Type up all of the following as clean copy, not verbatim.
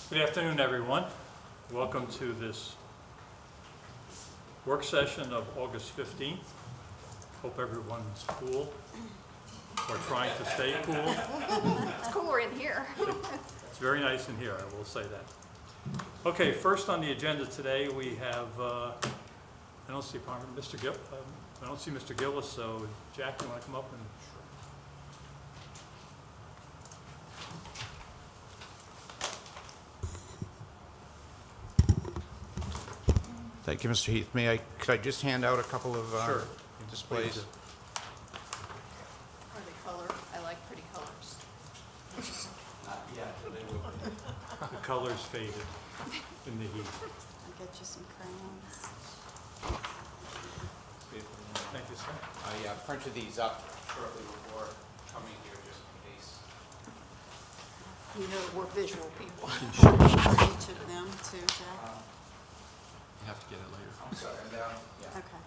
Good afternoon, everyone. Welcome to this work session of August 15th. Hope everyone's cool or trying to stay cool. It's cooler in here. It's very nice in here, I will say that. Okay, first on the agenda today, we have, I don't see I don't see Mr. Gillis, so Jack, you want to come up and? Thank you, Mr. Heath. Could I just hand out a couple of Sure. displays? Please. Are they color? I like pretty colors. Yeah, they will. The colors faded in the heat. I'll get you some crayons. Thank you, sir. I printed these up shortly before coming here, just in case. You know we're visual people. Each of them too, Jack? You have to get it later. I'm sorry, yeah. Okay.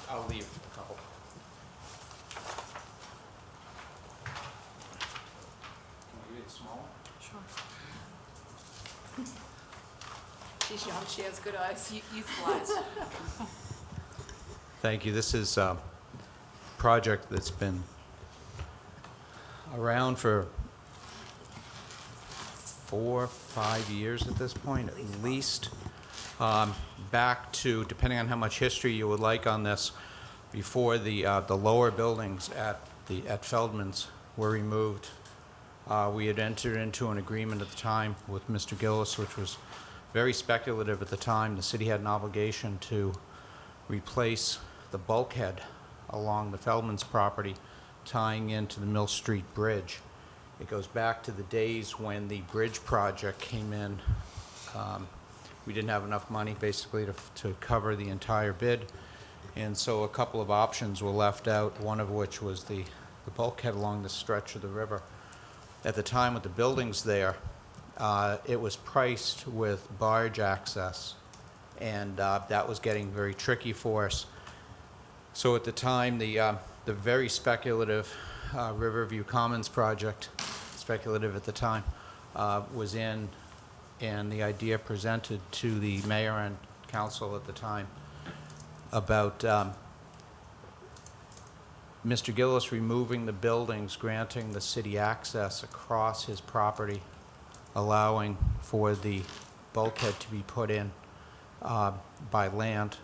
I'll leave a couple. Can we read it small? Sure. She's young, she has good eyes. Youthful eyes. Thank you. This is a project that's been around for 4 or 5 years at this point, at least. Back to, depending on how much history you would like on this, before the lower buildings at Feldman's were removed, we had entered into an agreement at the time with Mr. Gillis, which was very speculative at the time. The city had an obligation to replace the bulkhead along the Feldman's property, tying into the Mill Street Bridge. It goes back to the days when the bridge project came in. We didn't have enough money basically to cover the entire bid, and so a couple of options were left out, one of which was the bulkhead along the stretch of the river. At the time with the buildings there, it was priced with barge access, and that was getting very tricky for us. So at the time, the very speculative Riverview Commons project, speculative at the time, was in, and the idea presented to the mayor and council at the time about Mr. Gillis removing the buildings, granting the city access across his property, allowing for the bulkhead to be put in by land,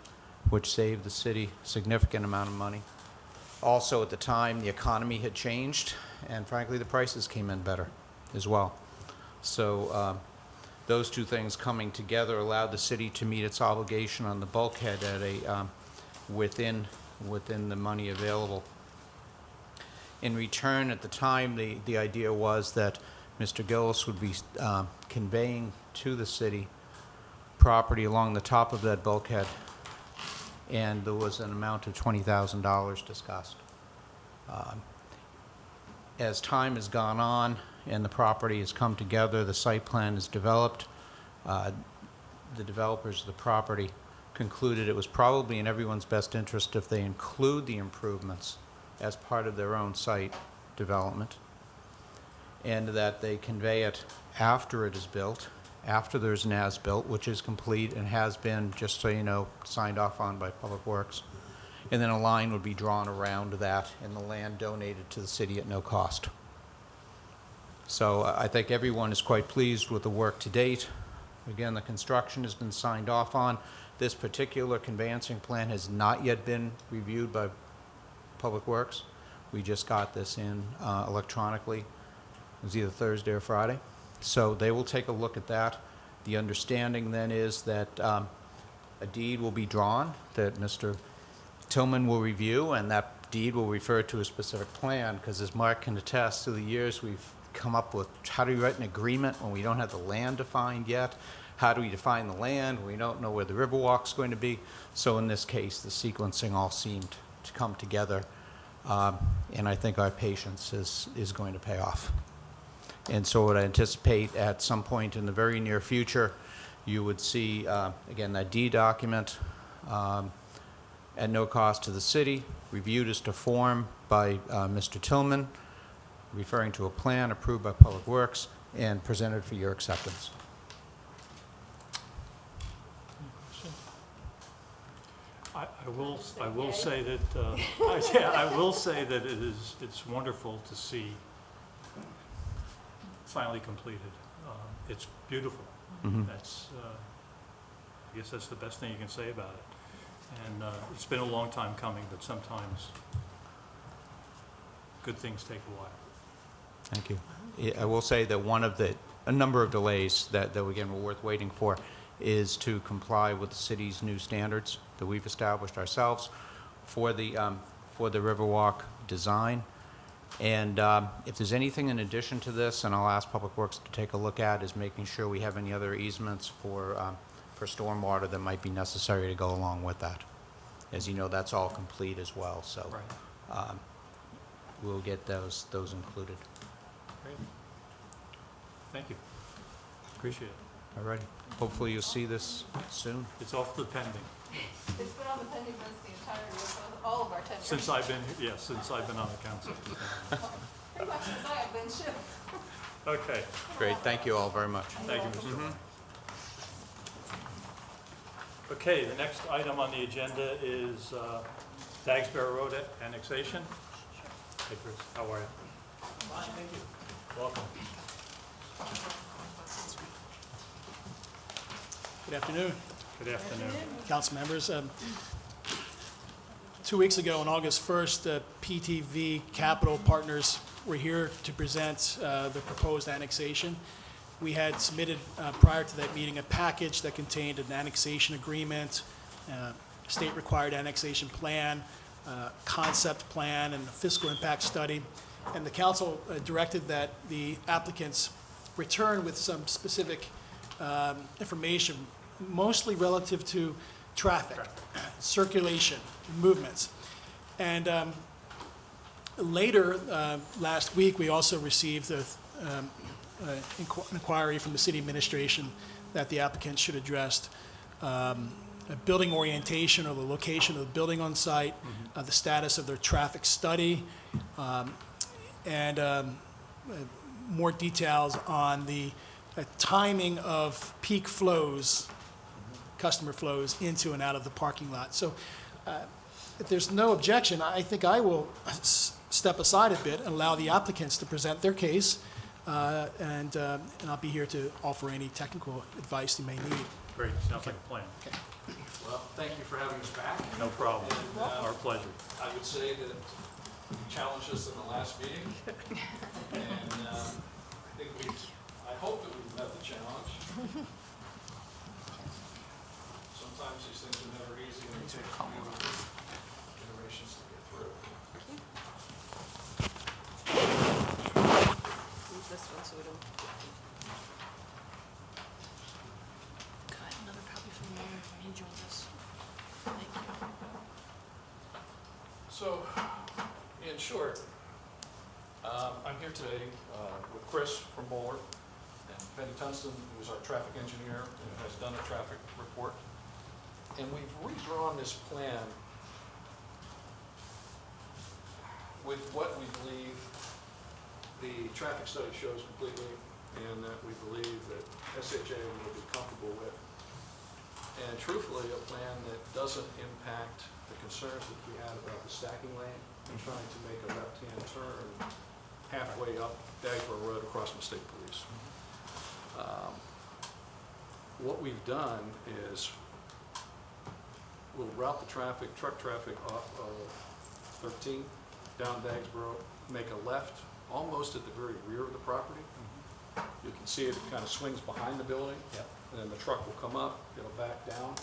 which saved the city a significant amount of money. Also, at the time, the economy had changed, and frankly, the prices came in better as well. So those two things coming together allowed the city to meet its obligation on the bulkhead at a within the money available. In return, at the time, the idea was that Mr. Gillis would be conveying to the city property along the top of that bulkhead, and there was an amount of $20,000 discussed. As time has gone on and the property has come together, the site plan is developed, the developers of the property concluded it was probably in everyone's best interest if they include the improvements as part of their own site development, and that they convey it after it is built, after there's an as-built, which is complete and has been, just so you know, signed off on by Public Works. And then a line would be drawn around that and the land donated to the city at no cost. So I think everyone is quite pleased with the work to date. Again, the construction has been signed off on. This particular conveyancing plan has not yet been reviewed by Public Works. We just got this in electronically. It was either Thursday or Friday. So they will take a look at that. The understanding then is that a deed will be drawn that Mr. Tillman will review, and that deed will refer to a specific plan, because as Mark can attest, through the years we've come up with how do we write an agreement when we don't have the land defined yet? How do we define the land when we don't know where the Riverwalk's going to be? So in this case, the sequencing all seemed to come together, and I think our patience is going to pay off. And so what I anticipate at some point in the very near future, you would see, again, that deed document at no cost to the city, reviewed as to form by Mr. Tillman, referring to a plan approved by Public Works, and presented for your acceptance. I will say that, yeah, I will say that it's wonderful to see finally completed. It's beautiful. Mhm. That's, I guess that's the best thing you can say about it. And it's been a long time coming, but sometimes good things take a while. Thank you. I will say that a number of delays that again, were worth waiting for is to comply with the city's new standards that we've established ourselves for the Riverwalk design. And if there's anything in addition to this, and I'll ask Public Works to take a look at, is making sure we have any other easements for stormwater that might be necessary to go along with that. As you know, that's all complete as well, so Right. we'll get those included. Great. Thank you. Appreciate it. All righty. Hopefully you'll see this soon. It's off the pending. It's been on the pending list the entire, all of our tenures. Since I've been on the council. Pretty much since I have been too. Okay, Great. Thank you all very much. thank you, Mr. Moore. Okay, the next item on the agenda is Dagsbury Road annexation. Hey, Chris, how are you? Fine, thank you. Welcome. Good afternoon, Good afternoon. council members. 2 weeks ago, on August 1st, PTV Capital Partners were here to present the proposed annexation. We had submitted, prior to that meeting, a package that contained an annexation agreement, state-required annexation plan, concept plan, and a fiscal impact study. And the council directed that the applicants return with some specific information, mostly relative to traffic, circulation, movements. And later, last week, we also received an inquiry from the city administration that the applicants should address a building orientation or the location of the building on site, the status of their traffic study, and more details on the timing of peak flows, customer flows into and out of the parking lot. So if there's no objection, I think I will step aside a bit and allow the applicants to present their case, and I'll be here to offer any technical advice you may need. Great, sounds like a plan. Well, thank you for having us back. No problem. And, Our pleasure. I would say that you challenged us in the last meeting, and I hope that we've met the challenge. Sometimes these things are never easy, and it takes a few generations to get through. Move this one so we don't. Could I have another copy from the owner when he joins us? Thank you. So, in short, I'm here today with Chris from Bowler and Benny Tunston, who is our traffic engineer and has done a traffic report. And we've redrawn this plan with what we believe the traffic study shows completely, and that we believe that SHA will be comfortable with. And truthfully, a plan that doesn't impact the concerns that we had about the stacking lane and trying to make a left-hand turn halfway up Dagsboro Road across from State Police. What we've done is we'll route the traffic, truck traffic off of 13 down Dagsboro, make a left almost at the very rear of the property. You can see it kind of swings behind the building. Yep. And then the truck will come up, it'll back down,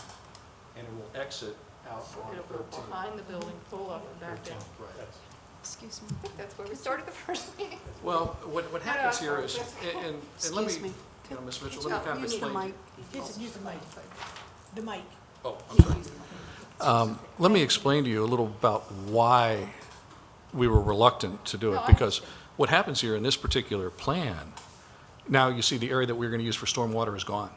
and it will exit out on It'll go 13. behind the building, pull up and back down. Right. Excuse me. I think that's where we started the first meeting. Well, what happens here is, and let me, Excuse me. you know, Ms. Mitchell, let me kind of You need a explain. mic. Use the mic. The mic. Oh, I'm You sorry. use the mic. Let me explain to you a little about why we were reluctant to do No, it, I because what happens here in this particular plan, now you see the area that we're going to use for stormwater is gone,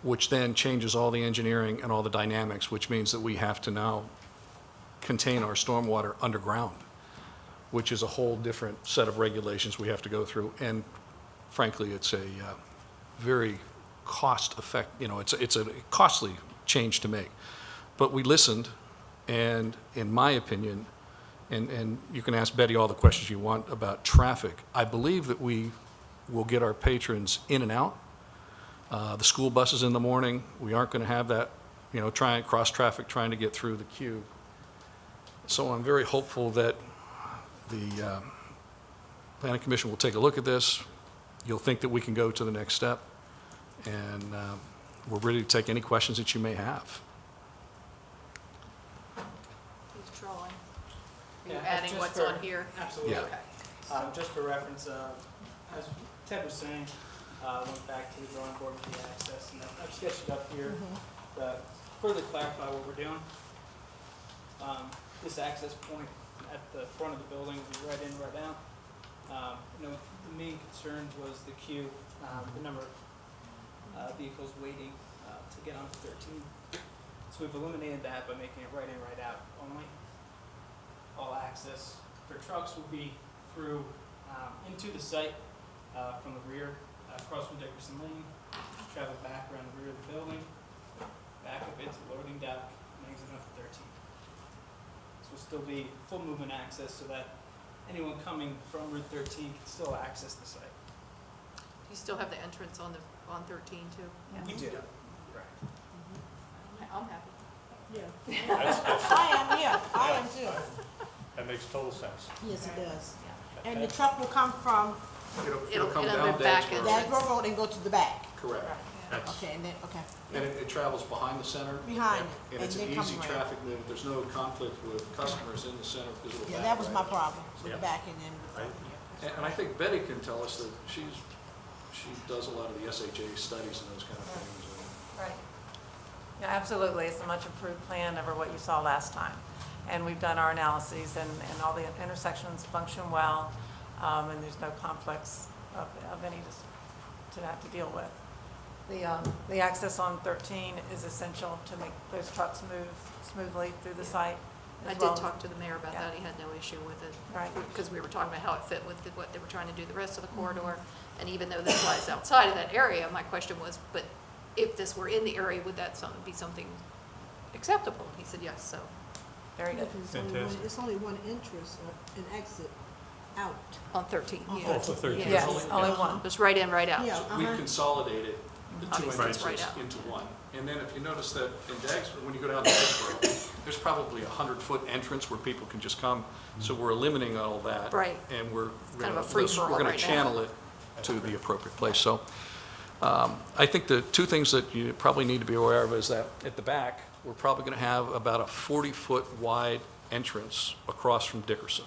which then changes all the engineering and all the dynamics, which means that we have to now contain our stormwater underground, which is a whole different set of regulations we have to go through. And frankly, it's a very it's a costly change to make. But we listened, and in my opinion, and you can ask Betty all the questions you want about traffic, I believe that we will get our patrons in and out. The school buses in the morning, we aren't going to have that, cross-traffic trying to get through the queue. So I'm very hopeful that the Planning Commission will take a look at this. You'll think that we can go to the next step, and we're ready to take any questions that you may have. He's drawing. Are you Yeah, adding just what's for- on here? Absolutely. Yeah. Okay. Just for reference, as Ted was saying, went back to the drawing board with the access, and I've sketched it up here to further clarify what we're doing. This access point at the front of the building will be right in, right out. The main concern was the queue, the number of vehicles waiting to get onto 13. So we've eliminated that by making it right in, right out only. All access for trucks will be through into the site from the rear, across from Dickerson Lane, travel back around the rear of the building, back up into loading dock, and exit onto 13. This will still be full movement access so that anyone coming from Route 13 can still access the site. Do you still have the entrance on 13 too? We do. Correct. I'm happy. I am, yeah, I am too. That makes total sense. Yes, it does. And the truck will come from It'll come it'll down be back Dagsboro. entrance. Dagsboro Road and go to the back. Correct. That's, Okay, and then, okay. And it travels behind the center. Behind it, And it's an and then come easy around. traffic move. There's no conflict with customers in the center because it'll Yeah, back that was right my up. problem, with Yeah. the back and then the front. And I think Betty can tell us that she does a lot of the SHA studies and those kind of things. Right. Yeah, absolutely. It's a much improved plan over what you saw last time. And we've done our analyses, and all the intersections function well, and there's no conflicts of any to have to deal with. The access on 13 is essential to make those trucks move smoothly through the site. I as did well as- talk to the mayor about Yeah. that. He had no issue with it. Right. Because we were talking about how it fit with what they were trying to do the rest of the corridor. And even though this lies outside of that area, my question was, but if this were in the area, would that be something acceptable? He said yes, so. Very good. Fantastic. It's only one entrance and exit out. On 13, On yeah. Oh, for 13. Yes, only- only yeah. one. Just right in, right out. Yeah, So we've consolidated the two Obviously, it's right entrances out. into one. And then if you notice that in Dagsboro, when you go down to Dagsboro, there's probably a 100-foot entrance where people can just come. So we're eliminating all that. Right. And we're Kind of a gonna, free-for-all we're gonna right now. channel it to the appropriate place. So I think the two things that you probably need to be aware of is that at the back, we're probably gonna have about a 40-foot wide entrance across from Dickerson.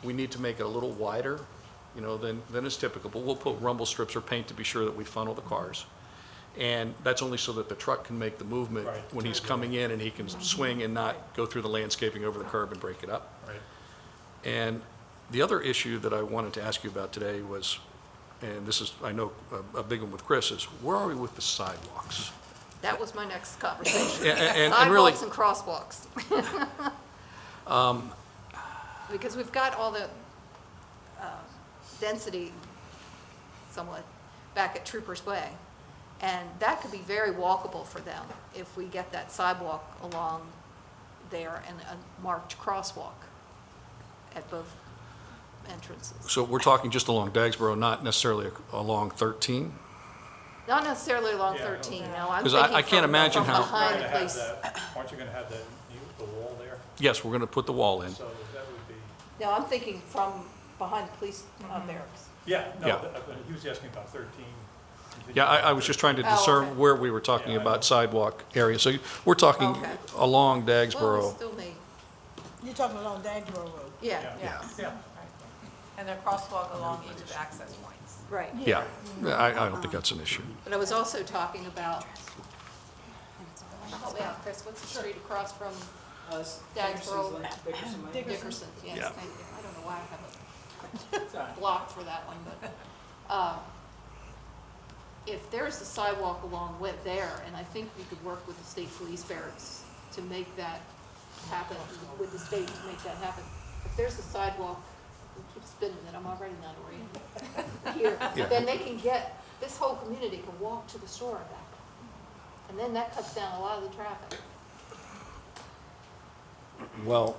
We need to make it a little wider, than is typical, but we'll put rumble strips or paint to be sure that we funnel the cars. And that's only so that the truck can make the movement Right. when he's coming in and he can swing and not go through the landscaping over the curb and break it up. right. And the other issue that I wanted to ask you about today was, and this is, I know, a big one with Chris, is where are we with the sidewalks? That was my next conversation. And really, Sidewalks and crosswalks. Because we've got all the density somewhat back at Troopers Way. And that could be very walkable for them if we get that sidewalk along there and a marked crosswalk at both entrances. so we're talking just along Dagsboro, not necessarily along 13? Not necessarily along Yeah, 13, no, I'm 'Cause thinking I can't imagine from how- behind You're the gonna have police. that- Aren't you gonna have the wall there? Yes, we're going to put the wall in. So that would be, No, I'm thinking from behind the police barracks. yeah, no, Yeah. but he was asking about 13. Yeah, I was just trying to Oh, discern okay. where we were talking Yeah, I about know. sidewalk area. So we're talking Okay. along Well, we Dagsboro. still may, You're talking along Dagsboro Road. yeah, Yeah. Yeah, And the crosswalk along each of the access points. right. Yeah, I don't think that's an issue. But I was also talking about, help me out, Chris, what's the street across from Dagsboro. Dickerson Lane. Dickerson? Yes, Yeah. thank you. I don't know why I have It's all right. it blocked for that one, but, if there's a sidewalk along with there, and I think we could work with the state police barracks to make that happen, with the state to make that happen. If there's a sidewalk, I keep spinning it, I'm already not oriented, here, Yeah. then they can get, this whole community can walk to the store and back. And then that cuts down a lot of the traffic. Well,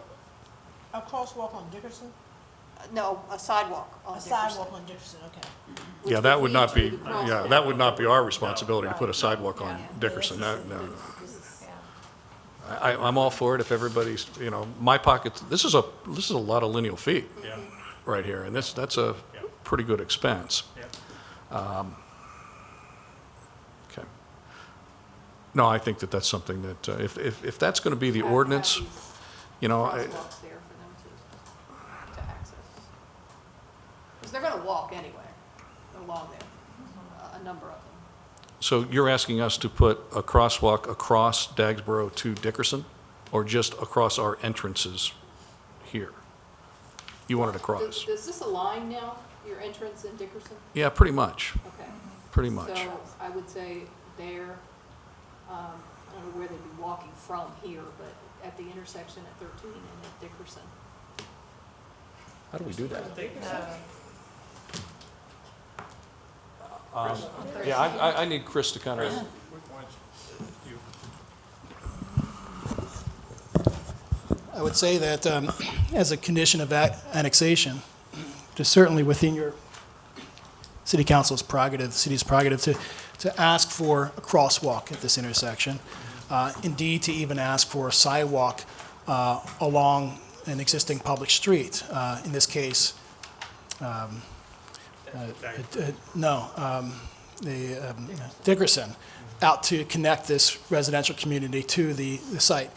A crosswalk on Dickerson? No, a sidewalk on A Dickerson. sidewalk on Dickerson, okay. which yeah, that would lead not to be, the yeah, crosswalk. that would not be our responsibility to put a sidewalk on Dickerson. No. Yeah. I'm all for it if everybody's, you know, my pocket, this is a lot of lineal feet Yeah, right here, and that's a Yeah. pretty good expense. yeah. Okay. No, I think that that's something that, if that's going to be the Have ordinance, these you know, Crosswalks there for them to access. Because they're gonna walk anyway, along there, a number of them. so you're asking us to put a crosswalk across Dagsboro to Dickerson, or just across our entrances here? You want it across? Does this align now, your entrance in Dickerson? Yeah, pretty much, Okay. pretty much. So I would say there, I don't know where they'd be walking from here, but at the intersection at 13 and at Dickerson. How do we do that? Yeah, I need Chris to kind of, I would say that as a condition of annexation, it is certainly within your city council's prerogative, the city's prerogative, to ask for a crosswalk at this intersection. Indeed, to even ask for a sidewalk along an existing public street. In this case, Dickerson, out to connect this residential community to the site.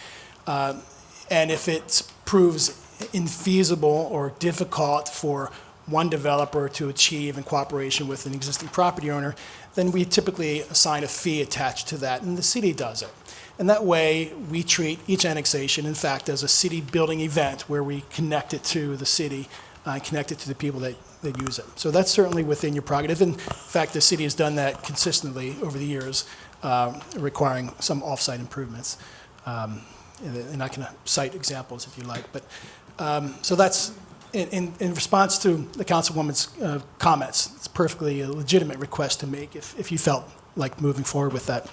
And if it proves infeasible or difficult for one developer to achieve in cooperation with an existing property owner, then we typically assign a fee attached to that, and the city does it. And that way, we treat each annexation, in fact, as a city-building event where we connect it to the city, connect it to the people that use it. So that's certainly within your prerogative. In fact, the city has done that consistently over the years, requiring some off-site improvements. And I can cite examples if you like. But so that's, in response to the councilwoman's comments, it's perfectly a legitimate request to make if you felt like moving forward with that.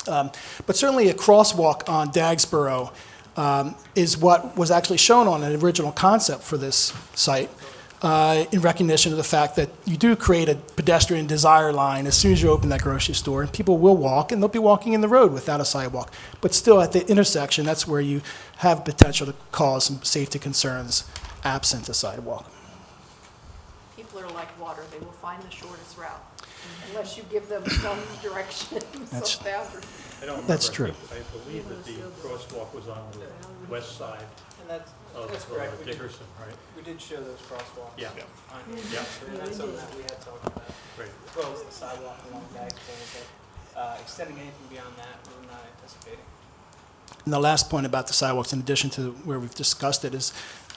But certainly a crosswalk on Dagsboro is what was actually shown on an original concept for this site, in recognition of the fact that you do create a pedestrian desire line as soon as you open that grocery store, and people will walk, and they'll be walking in the road without a sidewalk. But still, at the intersection, that's where you have potential to cause some safety concerns absent a sidewalk. People are like water, they will find the shortest route, unless you give them some direction, That's- some boundary. I don't remember. That's true. I believe that the crosswalk was on the west side And that's of correct. We did- Dickerson, right? We did show those crosswalks. Yeah. on here. Yeah. So that's something that we had talked about, Great. as well as the sidewalk along Dagsboro, but extending anything beyond that, we're not anticipating. And the last point about the sidewalks, in addition to where we've discussed it, is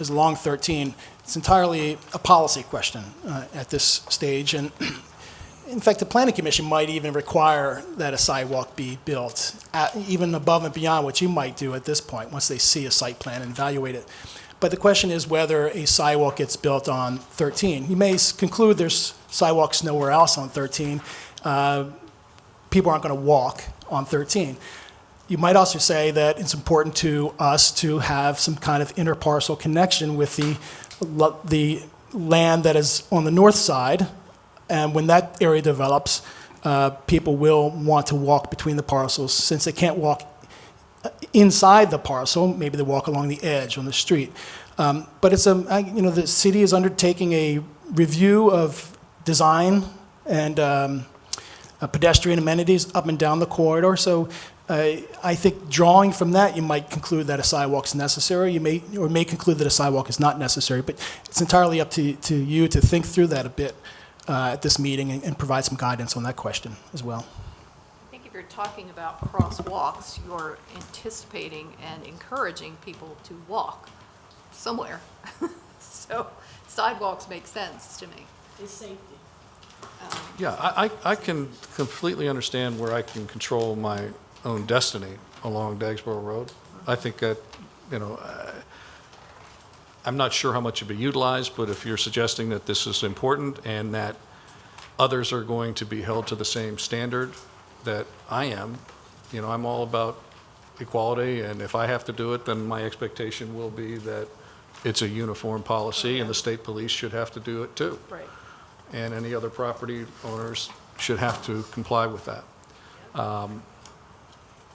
along 13. It's entirely a policy question at this stage. And in fact, the planning commission might even require that a sidewalk be built, even above and beyond what you might do at this point, once they see a site plan and evaluate it. But the question is whether a sidewalk gets built on 13. You may conclude there's sidewalks nowhere else on 13. People aren't going to walk on 13. You might also say that it's important to us to have some kind of interparcel connection with the land that is on the north side. And when that area develops, people will want to walk between the parcels. Since they can't walk inside the parcel, maybe they walk along the edge on the street. But it's the city is undertaking a review of design and pedestrian amenities up and down the corridor. So I think drawing from that, you might conclude that a sidewalk is necessary. You may conclude that a sidewalk is not necessary. But it's entirely up to you to think through that a bit at this meeting and provide some guidance on that question as well. I think if you're talking about crosswalks, you're anticipating and encouraging people to walk somewhere. So sidewalks make sense to me. It's safety. yeah, I can completely understand where I can control my own destiny along Dagsboro Road. I think that, I'm not sure how much it'd be utilized, but if you're suggesting that this is important and that others are going to be held to the same standard that I am, I'm all about, equality, and if I have to do it, then my expectation will be that it's a uniform policy, and the state police should have to do it too. Right. And any other property owners should have to comply with that.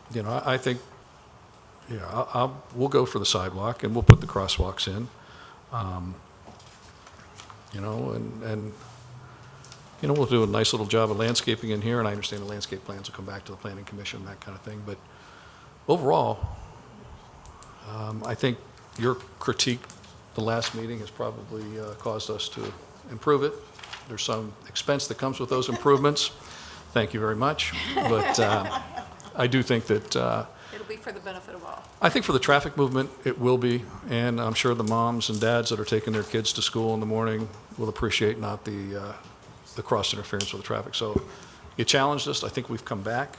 You know, I think, yeah, we'll go for the sidewalk, and we'll put the crosswalks in. You know, and you know, we'll do a nice little job of landscaping in here, and I understand the landscape plans will come back to the planning commission, that kind of thing. But overall, I think your critique the last meeting has probably caused us to improve it. There's some expense that comes with those improvements. Thank you very much. But I do think that, It'll be for the benefit of all. I think for the traffic movement, it will be. And I'm sure the moms and dads that are taking their kids to school in the morning will appreciate not the cross interference with the traffic. So you challenged us. I think we've come back,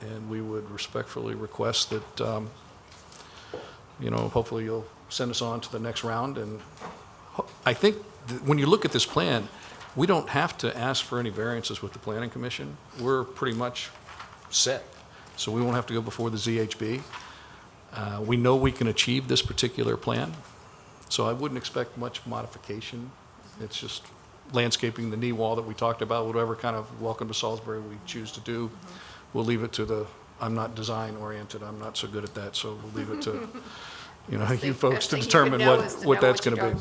and we would respectfully request that, you know, hopefully you'll send us on to the next round. And I think when you look at this plan, we don't have to ask for any variances with the planning commission. We're pretty much set. So we won't have to go before the ZHB. We know we can achieve this particular plan, so I wouldn't expect much modification. It's just landscaping the knee wall that we talked about, whatever kind of welcome to Salisbury we choose to do. We'll leave it to the, I'm not design oriented, I'm not so good at that, so we'll leave it to, you know, you folks to determine what that's gonna be.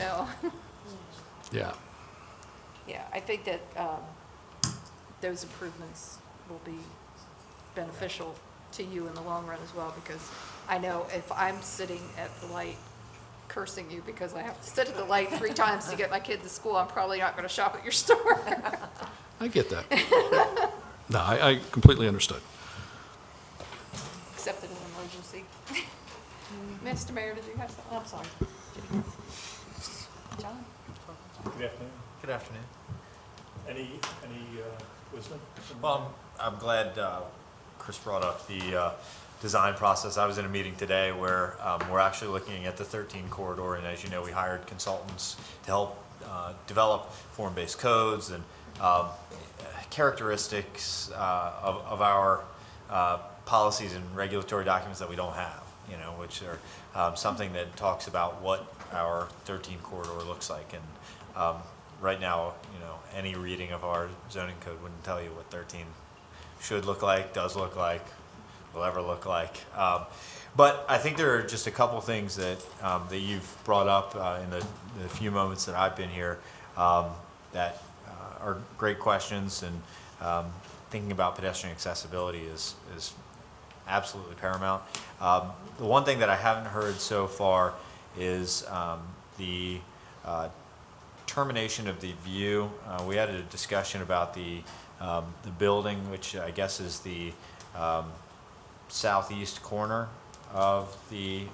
Yeah. Yeah, I think that those improvements will be beneficial to you in the long run as well, because I know if I'm sitting at the light cursing you because I have to sit at the light 3 times to get my kid to school, I'm probably not going to shop at your store. I get that. No, I completely understood. Except in an emergency. Mr. Mayor, did you have something? I'm sorry. John? Good afternoon. Good afternoon. Any wisdom? Well, I'm glad Chris brought up the design process. I was in a meeting today where we're actually looking at the 13 corridor, and as you know, we hired consultants to help develop form-based codes and characteristics of our policies and regulatory documents that we don't have, you know, which are something that talks about what our 13 corridor looks like. And right now, you know, any reading of our zoning code wouldn't tell you what 13 should look like, does look like, will ever look like. But I think there are just a couple things that that you've brought up in the few moments that I've been here that are great questions, and thinking about pedestrian accessibility is absolutely paramount. The one thing that I haven't heard so far is the termination of the view. We had a discussion about the building, which I guess is the southeast corner of the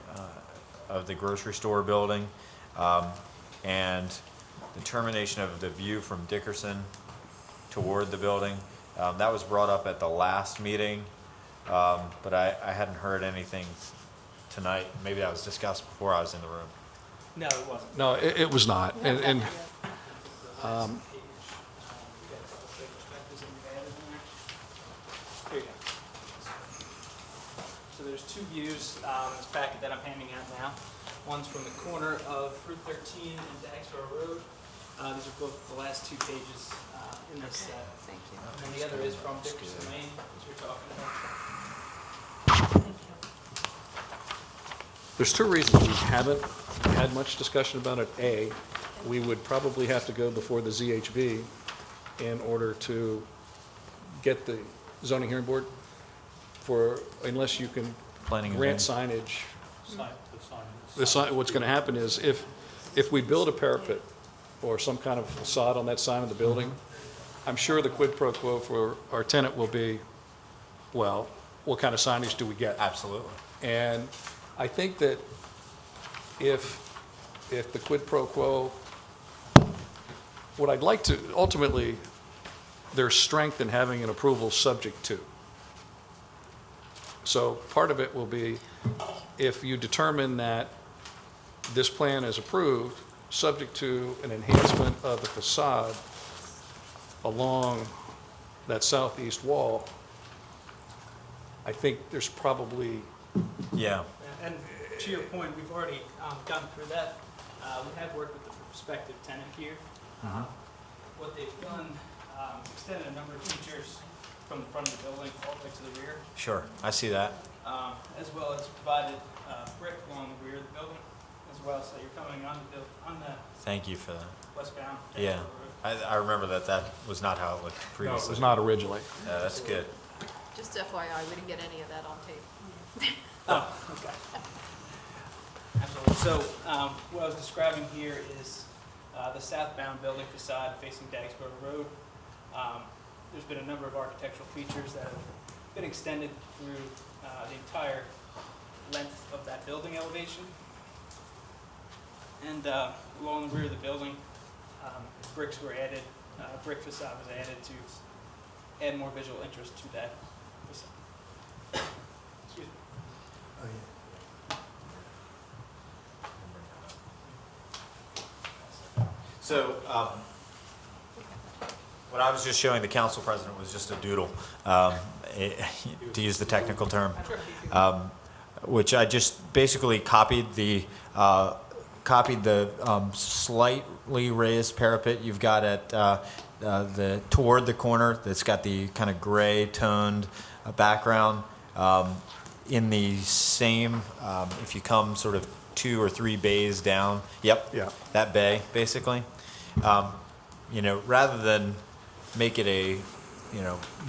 grocery store building, and the termination of the view from Dickerson toward the building. That was brought up at the last meeting, but I hadn't heard anything tonight. Maybe that was discussed before I was in the room. No, it wasn't. No, it was not. And Here you go. So there's 2 views in this packet that I'm handing out now. One's from the corner of Route 13 and Dagsboro Road. These are both the last 2 pages in this set. Thank you. And the other is from Dickerson Lane, which we're talking about. there's 2 reasons we haven't had much discussion about it. A, we would probably have to go before the ZHB in order to get the zoning hearing board unless you can Planning and grant zoning. signage. The sign. What's going to happen is if we build a parapet or some kind of facade on that sign of the building, I'm sure the quid pro quo for our tenant will be, well, what kind of signage do we get? Absolutely. And I think that if the quid pro quo, what I'd like to, ultimately, there's strength in having an approval subject to. So part of it will be, if you determine that this plan is approved, subject to an enhancement of the facade along that southeast wall, I think there's probably Yeah. And to your point, we've already gone through that. We have worked with the prospective tenant here. What they've done, extended a number of features from the front of the building all the way to the rear, Sure, I see that. as well as provided brick along the rear of the building as well, so you're coming on the Thank you for that. westbound. Yeah, I remember that was not how it looked No, it previously. was not originally. Yeah, that's good. Just FYI, we didn't get any of that on tape. Oh, okay. Absolutely. So what I was describing here is the southbound building facade facing Dagsboro Road. There's been a number of architectural features that have been extended through the entire length of that building elevation. And along the rear of the building, bricks were added, brick facade was added to add more visual interest to that facade. Excuse me. So, what I was just showing the council president was just a doodle, to use the technical term, which I just basically copied the slightly raised parapet you've got at toward the corner that's got the kind of gray toned background. In the same, if you come sort of 2 or 3 bays down, yep, Yeah. that bay basically. Rather than make it a,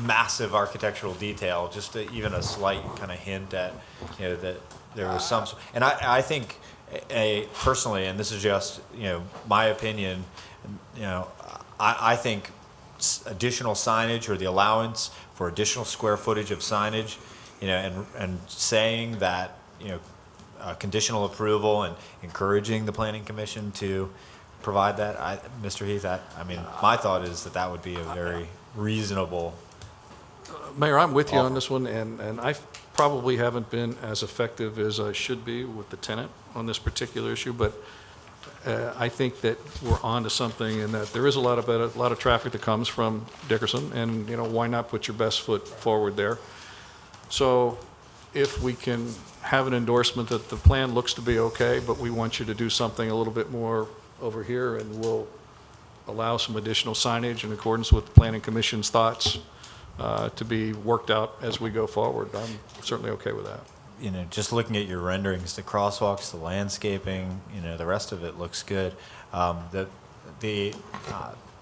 massive architectural detail, just even a slight kind of hint at, that there was some, and I think, personally, and this is just, my opinion, I think additional signage or the allowance for additional square footage of signage, and saying that, conditional approval and encouraging the planning commission to provide that, Mr. Heath, my thought is that would be a very reasonable. Mayor, I'm with you on this one, and I probably haven't been as effective as I should be with the tenant on this particular issue, but I think that we're on to something, and that there is a lot of traffic that comes from Dickerson, and, why not put your best foot forward there? So if we can have an endorsement that the plan looks to be okay, but we want you to do something a little bit more over here, and we'll allow some additional signage in accordance with the Planning Commission's thoughts to be worked out as we go forward, I'm certainly okay with that. Just looking at your renderings, the crosswalks, the landscaping, the rest of it looks good. The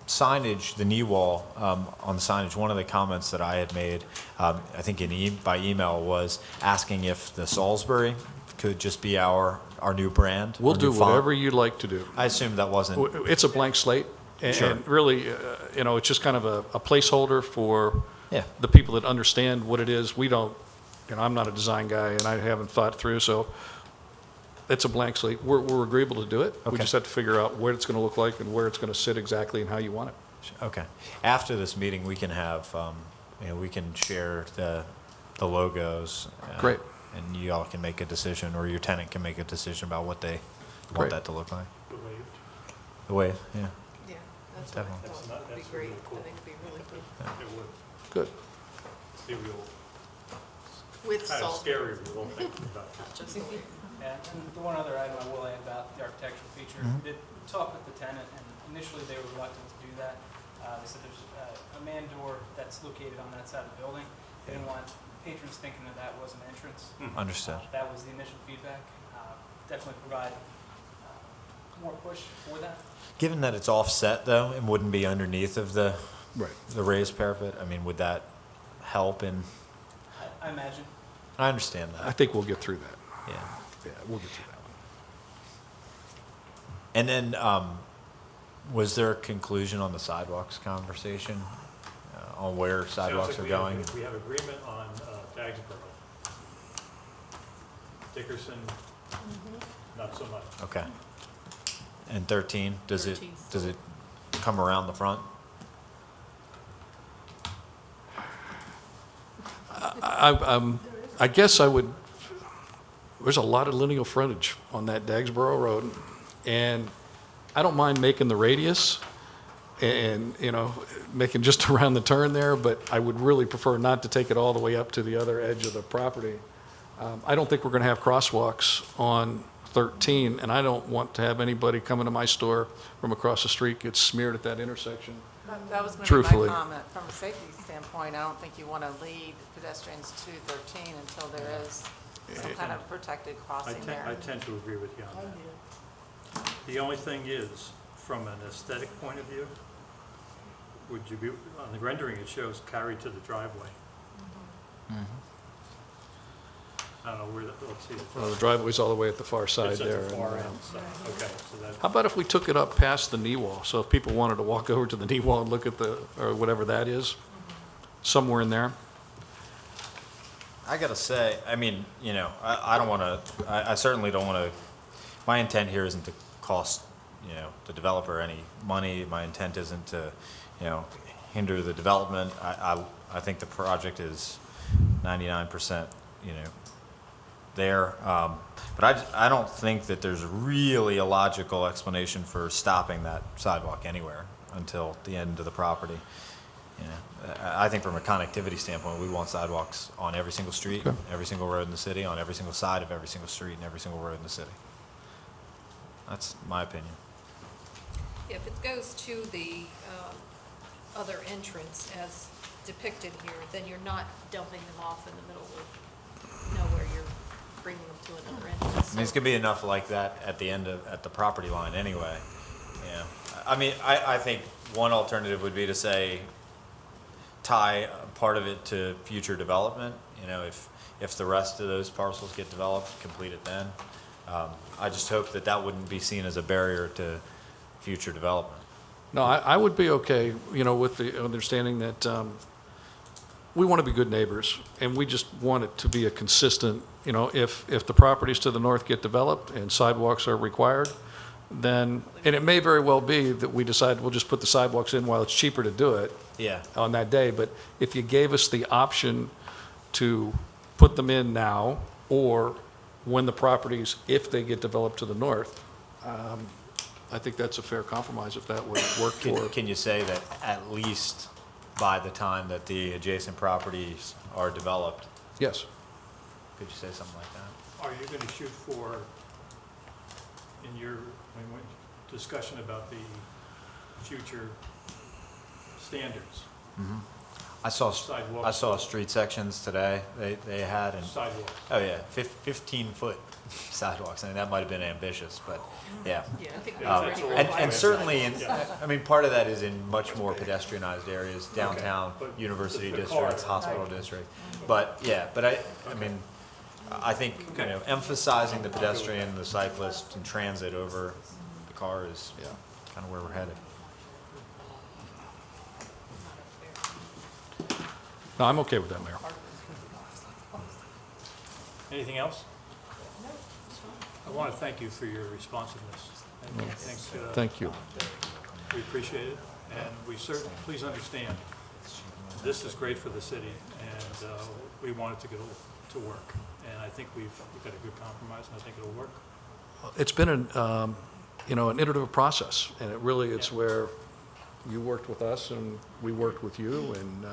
signage, the knee wall on the signage, one of the comments that I had made, I think by email, was asking if the Salisbury could just be our new brand. We'll our do new font. whatever you'd like to do. I assumed that wasn't. It's a blank slate, Sure. and really, it's just kind of a placeholder for Yeah. the people that understand what it is. We don't, I'm not a design guy, and I haven't thought through, so it's a blank slate. We're agreeable to do it. We Okay. just have to figure out what it's going to look like and where it's going to sit exactly and how you want it. Okay. After this meeting, we can have, we can share the logos. Great. And you all can make a decision, or your tenant can make a decision about what they Great. want that to look like. The wave. The wave, yeah. Yeah, that's Definitely. what I That's thought not- would be that's great. really cool. I think it'd be really good. It would. Good. See, we'll, With kind of salt, scary, we won't think about it. not just the wave. Yeah, and the one other item I will add about the architectural feature, we did talk with the tenant, and initially they were reluctant to do that. They said there's a man door that's located on that side of the building. They didn't want patrons thinking that was an entrance. Understood. That was the initial feedback. Definitely provide more push for that. Given that it's offset, though, and wouldn't be underneath of the Right. raised parapet, would that help in? I imagine. I understand I that, think we'll get through that. yeah. Yeah, we'll get through that one. And then, was there a conclusion on the sidewalks conversation, on where sidewalks Sounds are like going? we have agreement on Dagsboro. Dickerson, not so much. Okay. And 13, does 13 it come around the front? I guess I would, there's a lot of lineal frontage on that Dagsboro Road, and I don't mind making the radius and, making just around the turn there, but I would really prefer not to take it all the way up to the other edge of the property. I don't think we're going to have crosswalks on 13, and I don't want to have anybody coming to my store from across the street get smeared at that intersection. That was going to be Truthfully. my comment. From a safety standpoint, I don't think you want to lead pedestrians to 13 until there is some kind of protected I crossing there. tend to agree with you on that. The only thing is, from an aesthetic point of view, would you be, on the rendering, it shows carried to the driveway. I don't know where that, let's see. The driveway's all the way at the far side It's at there. the and, far end, so, okay, so that, How about if we took it up past the knee wall? So if people wanted to walk over to the knee wall and look at or whatever that is, somewhere in there? I gotta say, I mean, you know, I don't wanna, I certainly don't wanna, my intent here isn't to cost, you know, the developer any money. My intent isn't to, you know, hinder the development. I think the project is 99%, you know, there. But I don't think that there's really a logical explanation for stopping that sidewalk anywhere until the end of the property. You know, I think from a connectivity standpoint, we want sidewalks on every single street, Okay. every single road in the city, on every single side of every single street, and every single road in the city. That's my opinion. If it goes to the other entrance as depicted here, then you're not dumping them off in the middle of nowhere, you're bringing them to another entrance. I mean, it's gonna be enough like that at the end of, at the property line anyway. Yeah, I mean, I think one alternative would be to say, tie part of it to future development. You know, if the rest of those parcels get developed, complete it then. I just hope that that wouldn't be seen as a barrier to future development. No, I would be okay, you know, with the understanding that we want to be good neighbors, and we just want it to be a consistent, you know, if the properties to the north get developed and sidewalks are required, then, and it may very well be that we decide we'll just put the sidewalks in while it's cheaper to do it Yeah. on that day, but if you gave us the option to put them in now, or when the properties, if they get developed to the north, I think that's a fair compromise if that would work for. Can you say that at least by the time that the adjacent properties are developed? Yes. Could you say something like that? are you gonna shoot for, in your, discussion about the future standards, I saw sidewalks, street sections today they had, and sidewalks? oh yeah, 15-foot sidewalks. I mean, that might have been ambitious, but yeah. Yeah, I think Yeah, that's that's ready. all. And certainly, in, Yeah. I mean, part of that is in much more pedestrianized areas, downtown, but university the districts, car- hospital district. But, yeah, but I mean, I think, you know, emphasizing the pedestrian, the cyclist, and transit over the car is kind of where we're headed. No, I'm okay with that, Mayor. Anything else? I want to thank you for your responsiveness. And I think, Thank you. we appreciate it, and we certainly, please understand, this is great for the city, and we want it to go to work. And I think we've got a good compromise, and I think it'll work. It's been an, you know, an iterative process, and it really, it's Yeah. where you worked with us and we worked with you, and,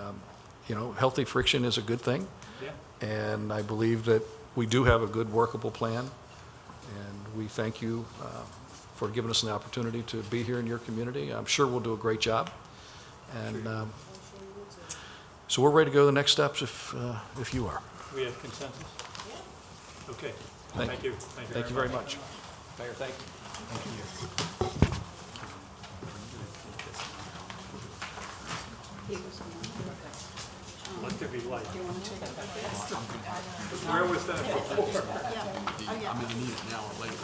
you know, healthy friction is a good thing. Yeah. And I believe that we do have a good workable plan, and we thank you for giving us an opportunity to be here in your community. I'm sure we'll do a great job. And so we're ready to go to the next steps if you are. We have consensus? Okay. Thank Thank you. Thank you very much. Mayor, thank you. Let there be light. Where was that before? I'm gonna need it now or later.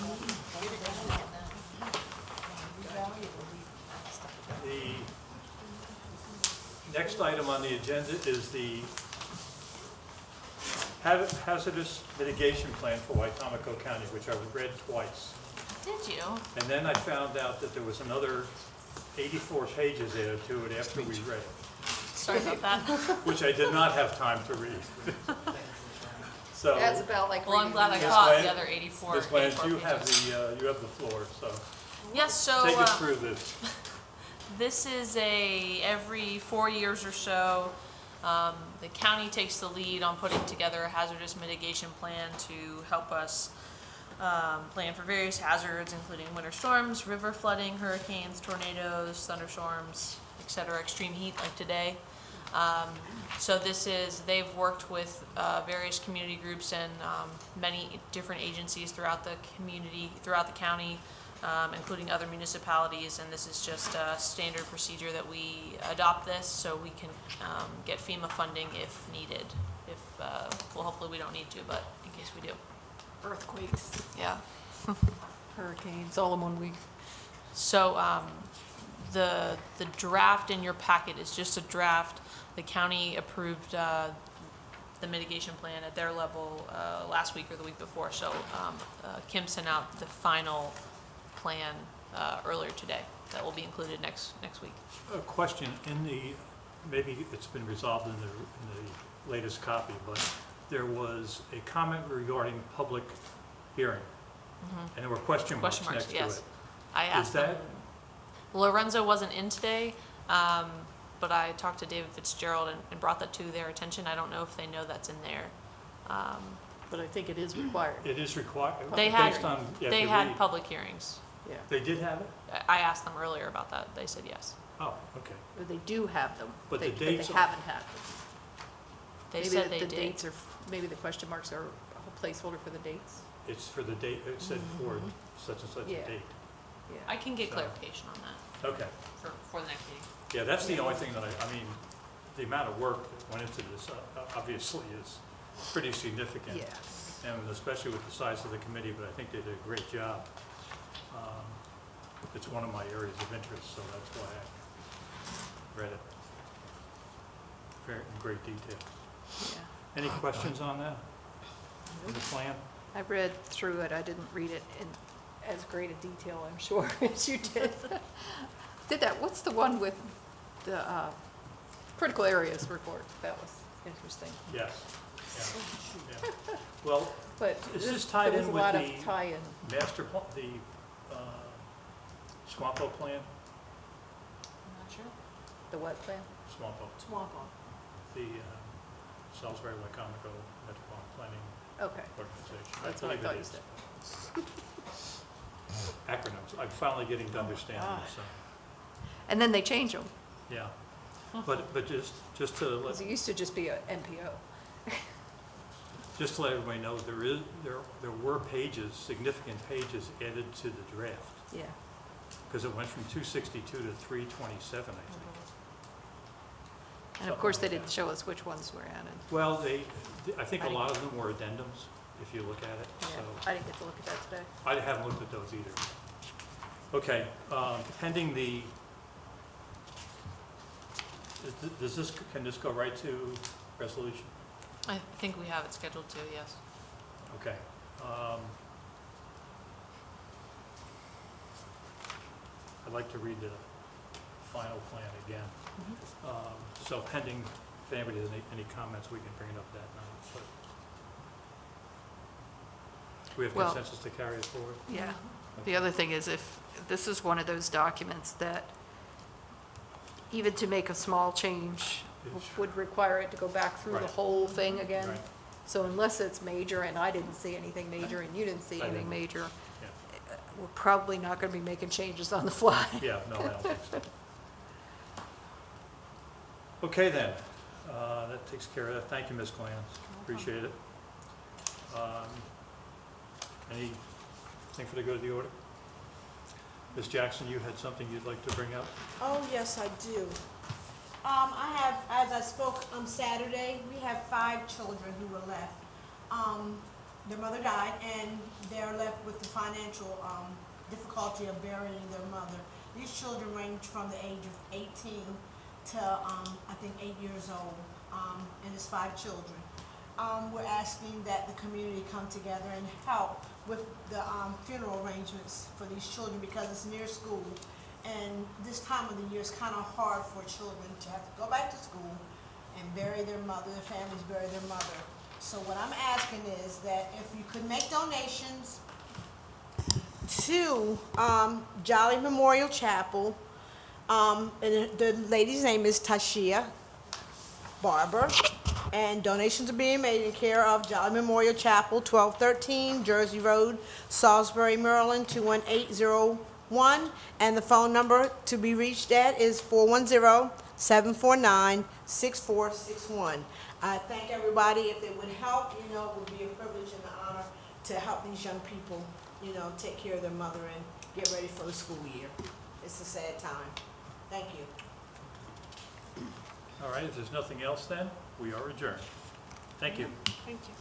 The next item on the agenda is the hazardous mitigation plan for Wycomico County, which I read twice. Did you? And then I found out that there was another 84 pages added to it after we read it, Sorry about that. which I did not have time to read. So, That's about like Well, I'm glad I Ms. caught Lance- the other 84. Ms. Lance, 84 you have pages. you have the floor, so Yes, so take us through this. this is every 4 years or so, The county takes the lead on putting together a hazardous mitigation plan to help us plan for various hazards, including winter storms, river flooding, hurricanes, tornadoes, thunderstorms, et cetera, extreme heat like today. So they've worked with various community groups and many different agencies throughout the community, throughout the county, including other municipalities, and this is just a standard procedure that we adopt this so we can get FEMA funding if needed. Well, hopefully we don't need to, but in case we do. Earthquakes, Yeah. hurricanes, all in 1 week. So the draft in your packet is just a draft. The county approved the mitigation plan at their level last week or the week before. So Kim sent out the final plan earlier today that will be included next week. A question, maybe it's been resolved in the latest copy, but there was a comment regarding public hearing, and there were question marks next to yes. it. I asked Is that, them. Lorenzo wasn't in today, but I talked to David Fitzgerald and brought that to their attention. I don't know if they know that's in there. But I think it is required. it is required, They had- based on, if They you had read- public hearings. Yeah, They did have it? I asked them earlier about that. They said yes. Oh, okay. but they do have them. But the But dates they are- haven't had them. They Maybe said they the did. dates are, maybe the question marks are a placeholder for the dates. It's for the date, it said for such and such a Yeah. date. Yeah. I can get So- clarification on that Okay. for the next meeting. Yeah, that's the only thing that I mean, the amount of work that went into this obviously is pretty significant. Yes. And especially with the size of the committee, but I think they did a great job. It's one of my areas of interest, so that's why I read it in great detail. Yeah. Any questions on that? On the plan? I read through it. I didn't read it in as great a detail, I'm sure, as you did. What's the one with the critical areas report? That was interesting. Yes. Yeah. Yeah. Well, But is this tied there was in a with lot the of tie-in. master plan, the Swampo plan? I'm not sure. The what plan? Swampo, Swampo. the Salisbury Wycomico Metropolitan Planning Okay, Organization. that's what I believe thought it you is. said. Acronyms, I'm finally getting to understand them, God. so, And then they change them, yeah. But just to let, because it used to just be a NPO. just to let everybody know, there were pages, significant pages added to the draft, Yeah. because it went from 262 to 327, I think. And of course, they didn't show us which ones were added. Well, I think a lot of them were addendums, if you look at it, Yeah, so. I didn't get to look at that today. I haven't looked at those either. Okay, pending the, can this go right to resolution? I think we have it scheduled to, yes. Okay. I'd like to read the final plan again. So pending, if anybody has any comments, we can bring it up that night. But we have Well- consensus to carry it forward? Yeah. The other thing is if this is one of those documents that even to make a small change would require it to go back through the Right. whole thing again. Right. So unless it's major, and I didn't see anything major, and you didn't see I anything didn't. major, Yeah. we're probably not gonna be making changes on the fly. Yeah, no, I don't think so. Okay, then, that takes care of that. Thank you, Ms. Glanz, appreciate it. Anything for the good of the order? Ms. Jackson, you had something you'd like to bring up? Oh, yes, I do. I have, as I spoke on Saturday, we have 5 children who were left. Their mother died, and they're left with the financial difficulty of burying their mother. These children range from the age of 18 to, I think, 8 years old, and it's 5 children. We're asking that the community come together and help with the funeral arrangements for these children because it's near school. And this time of the year is kind of hard for children to have to go back to school and bury their mother, their families bury their mother. So what I'm asking is that if you could make donations to Jolly Memorial Chapel, and the lady's name is Tashia, barber. And donations are being made in care of Jolly Memorial Chapel, 1213 Jersey Road, Salisbury, Maryland, 21801. And the phone number to be reached at is 410-749-6461. I thank everybody. If they would help, it would be a privilege and an honor to help these young people, take care of their mother and get ready for the school year. It's a sad time. Thank you. All right, if there's nothing else then, we are adjourned. Thank you. Thank you.